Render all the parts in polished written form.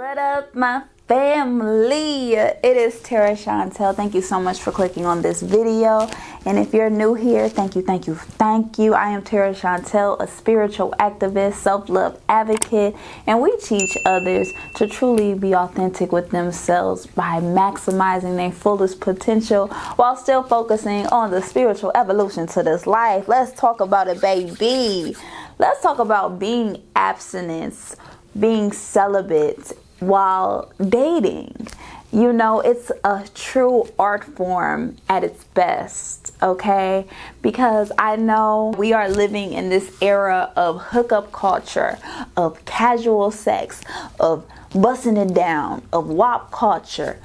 What up, my family? It is Tera Chantelle. Thank you so much for clicking on this video. And if you're new here, thank you. I am Tera Chantelle, a spiritual activist, self-love advocate, and we teach others to truly be authentic with themselves by maximizing their fullest potential while still focusing on the spiritual evolution to this life. Let's talk about it, baby. Let's talk about being abstinence, being celibate while dating. You know, it's a true art form at its best, okay? Because I know we are living in this era of hookup culture, of casual sex, of busting it down, of WAP culture.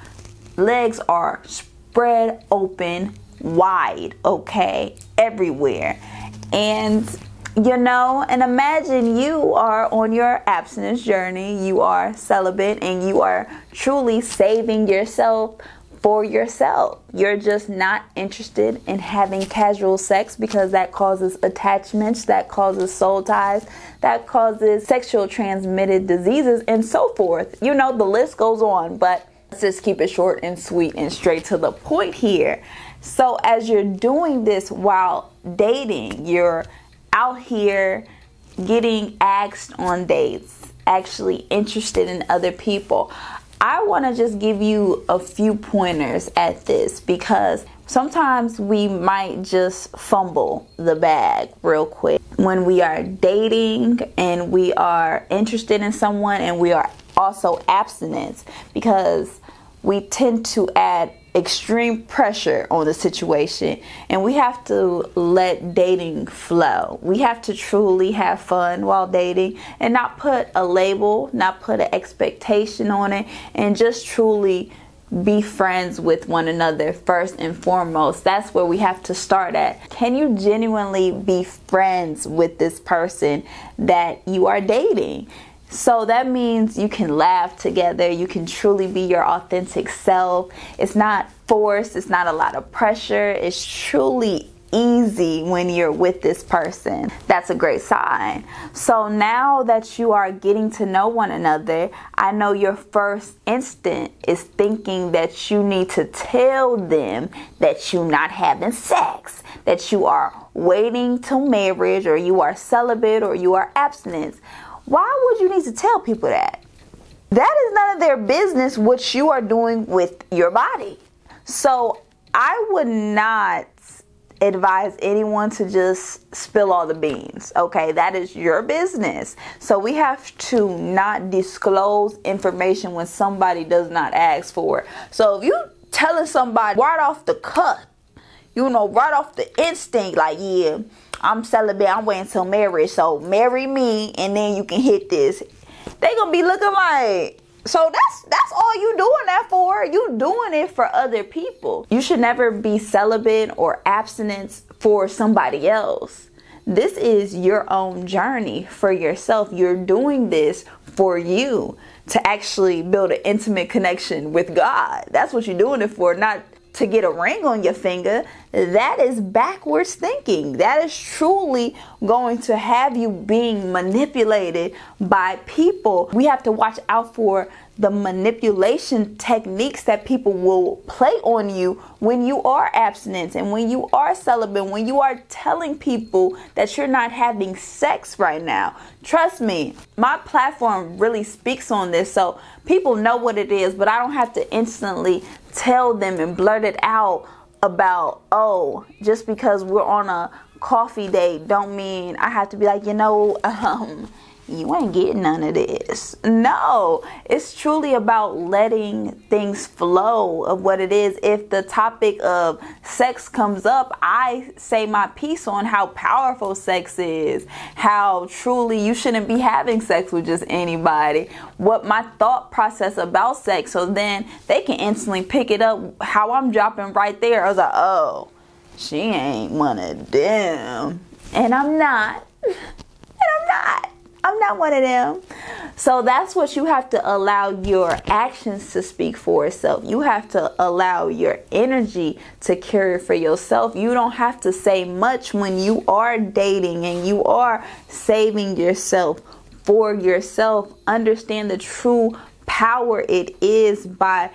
Legs are spread open wide, okay? Everywhere. And you know, and imagine you are on your abstinence journey, you are celibate, and you are truly saving yourself for yourself. You're just not interested in having casual sex because that causes attachments, that causes soul ties, that causes sexual transmitted diseases, and so forth. You know, the list goes on, but let's just keep it short and sweet and straight to the point here. So as you're doing this while dating, you're out here getting asked on dates, actually interested in other people. I want to just give you a few pointers at this because sometimes we might just fumble the bag real quick when we are dating and we are interested in someone and we are also abstinent, because we tend to add extreme pressure on the situation, and we have to let dating flow. We have to truly have fun while dating and not put a label, not put an expectation on it, and just truly be friends with one another first and foremost. That's where we have to start at. Can you genuinely be friends with this person that you are dating? So that means you can laugh together. You can truly be your authentic self. It's not forced. It's not a lot of pressure. It's truly easy when you're with this person. That's a great sign. So now that you are getting to know one another, I know your first instinct is thinking that you need to tell them that you're not having sex, that you are waiting till marriage, or you are celibate, or you are abstinent. Why would you need to tell people that? That is none of their business what you are doing with your body. So I would not advise anyone to just spill all the beans, okay? That is your business. So we have to not disclose information when somebody does not ask for it. So if you telling somebody right off the cut, you know, right off the instinct, like, yeah, I'm celibate, I'm waiting till marriage, so marry me and then you can hit this. They gonna be looking like, so that's all you doing that for. You doing it for other people. You should never be celibate or abstinence for somebody else. This is your own journey for yourself. You're doing this for you to actually build an intimate connection with God. That's what you're doing it for, not to get a ring on your finger. That is backwards thinking. That is truly going to have you being manipulated by people. We have to watch out for the manipulation techniques that people will play on you when you are abstinent and when you are celibate, when you are telling people that you're not having sex right now. Trust me, my platform really speaks on this, so people know what it is, but I don't have to instantly tell them and blurt it out about, oh, just because we're on a coffee date don't mean I have to be like, you know, you ain't getting none of this. No, it's truly about letting things flow of what it is. If the topic of sex comes up, I say my piece on how powerful sex is, how truly you shouldn't be having sex with just anybody, what my thought process about sex, so then they can instantly pick it up how I'm dropping right there. I was like, oh, she ain't one of them. And I'm not. I'm not one of them. So that's what you have to allow your actions to speak for itself. You have to allow your energy to carry for yourself. You don't have to say much when you are dating and you are saving yourself for yourself. Understand the true power it is by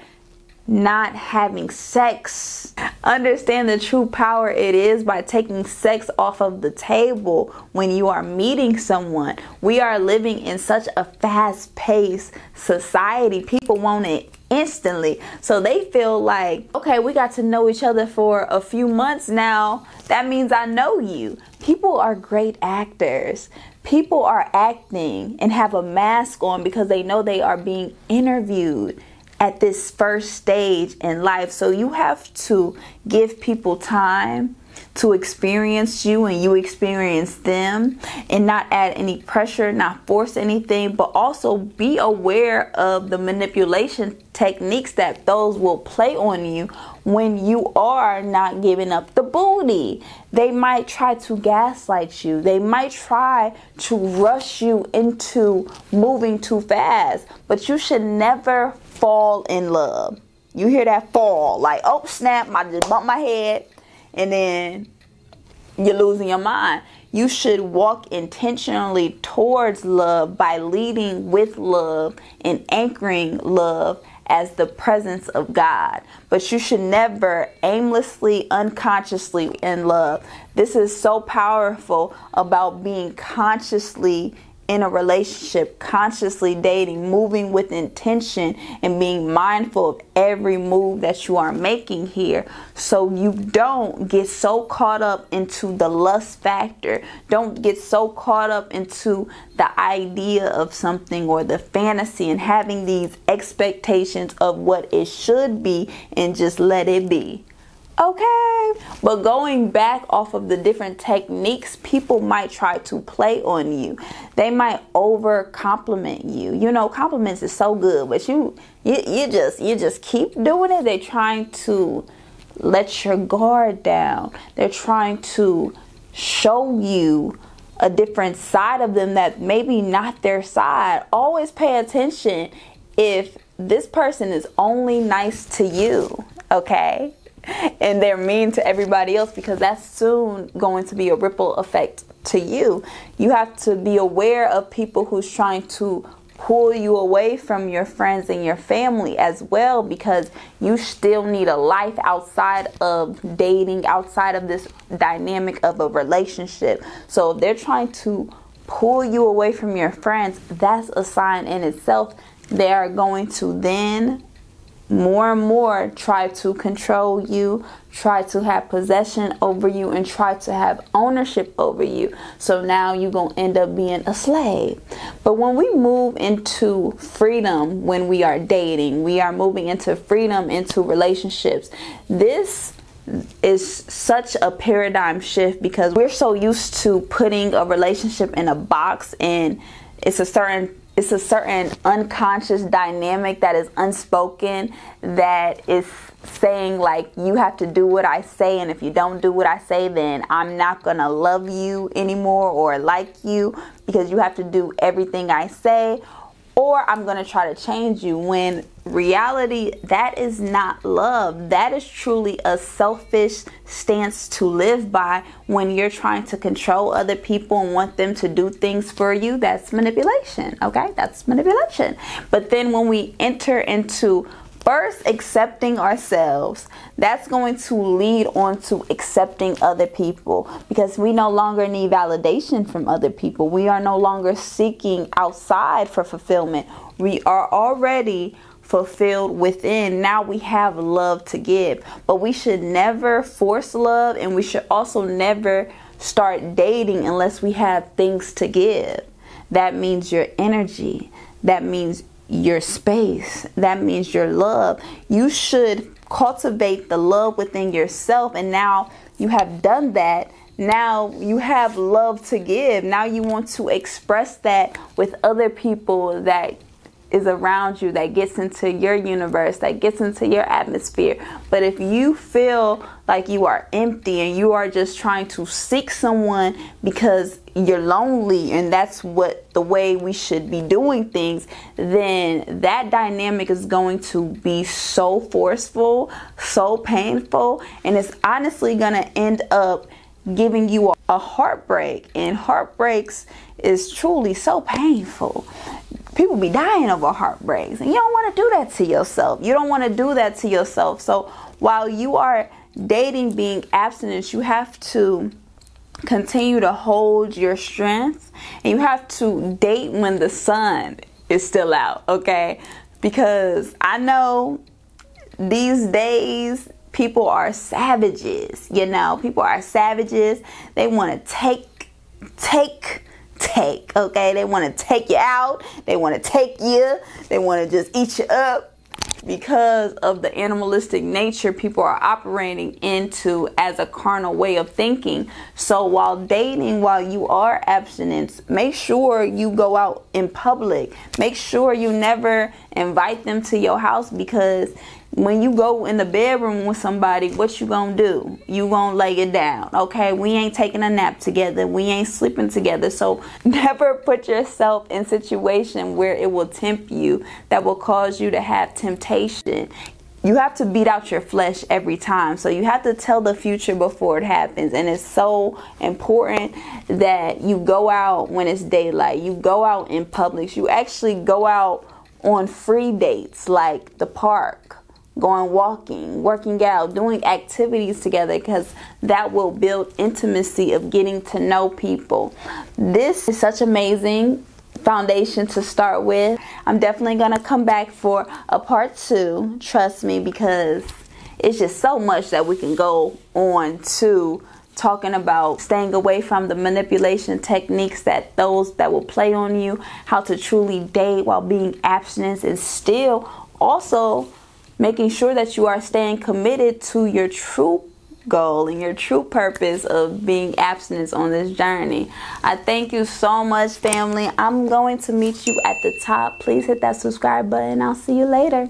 not having sex. Understand the true power it is by taking sex off of the table when you are meeting someone. We are living in such a fast-paced society. People want it instantly. So they feel like, okay, we got to know each other for a few months now. That means I know you. People are great actors. People are acting and have a mask on because they know they are being interviewed at this first stage in life. So you have to give people time to experience you and you experience them, and not add any pressure, not force anything, but also be aware of the manipulation techniques that those will play on you when you are not giving up the booty. They might try to gaslight you. They might try to rush you into moving too fast, but you should never fall in love. You hear that? Fall. Like, oh snap, I just bumped my head, and then you're losing your mind. You should walk intentionally towards love by leading with love and anchoring love as the presence of God. But you should never aimlessly, unconsciously in love. This is so powerful about being consciously in a relationship, consciously dating, moving with intention, and being mindful of every move that you are making here, so you don't get so caught up into the lust factor. Don't get so caught up into the idea of something or the fantasy and having these expectations of what it should be, and just let it be. Okay, but going back off of the different techniques, people might try to play on you. They might over compliment you. You know, compliments is so good, but you just keep doing it. They're trying to let your guard down. They're trying to show you a different side of them that maybe not their side. Always pay attention if this person is only nice to you, okay? And they're mean to everybody else, because that's soon going to be a ripple effect to you. You have to be aware of people who's trying to pull you away from your friends and your family as well, because you still need a life outside of dating, outside of this dynamic of a relationship. So if they're trying to pull you away from your friends, that's a sign in itself. They are going to then more and more try to control you, try to have possession over you, and try to have ownership over you. So now you're going to end up being a slave. But when we move into freedom, when we are dating, we are moving into freedom, into relationships. This is such a paradigm shift, because we're so used to putting a relationship in a box, and it's a certain unconscious dynamic that is unspoken, that is saying like, you have to do what I say, and if you don't do what I say, then I'm not gonna love you anymore or like you, because you have to do everything I say, or I'm gonna try to change you. When reality, that is not love. That is truly a selfish stance to live by. When you're trying to control other people and want them to do things for you, that's manipulation. Okay, that's manipulation. But then when we enter into first accepting ourselves, that's going to lead on to accepting other people, because we no longer need validation from other people. We are no longer seeking outside for fulfillment. We are already fulfilled within. Now we have love to give, but we should never force love, and we should also never start dating unless we have things to give. That means your energy. That means your space. That means your love. You should cultivate the love within yourself, and now you have done that. Now you have love to give. Now you want to express that with other people that is around you, that gets into your universe, that gets into your atmosphere. But if you feel like you are empty and you are just trying to seek someone because you're lonely, and that's what the way we should be doing things, then that dynamic is going to be so forceful, so painful, and it's honestly going to end up giving you a heartbreak. And heartbreaks is truly so painful. people be dying over heartbreaks, and you don't want to do that to yourself. You don't want to do that to yourself. So while you are dating, being abstinent, you have to continue to hold your strength, and you have to date when the sun is still out, okay? Because I know these days people are savages, you know. People are savages. They want to take, okay? They want to take you out. They want to take you. They want to just eat you up. Because of the animalistic nature people are operating into as a carnal way of thinking. So while dating, while you are abstinent, make sure you go out in public. Make sure you never invite them to your house, because when you go in the bedroom with somebody, what you gonna do? You gonna lay it down, okay? We ain't taking a nap together. We ain't sleeping together. So never put yourself in a situation where it will tempt you, that will cause you to have temptation. You have to beat out your flesh every time. So you have to tell the future before it happens. And it's so important that you go out when it's daylight. You go out in public. You actually go out on free dates, like the park, going walking, working out, doing activities together, because that will build intimacy of getting to know people. This is such amazing foundation to start with. I'm definitely going to come back for a part 2, trust me, because it's just so much that we can go on to talking about staying away from the manipulation techniques, that those that will play on you, how to truly date while being abstinent, and still also making sure that you are staying committed to your true goal and your true purpose of being abstinent on this journey. I thank you so much, family. I'm going to meet you at the top. Please hit that subscribe button. I'll see you later.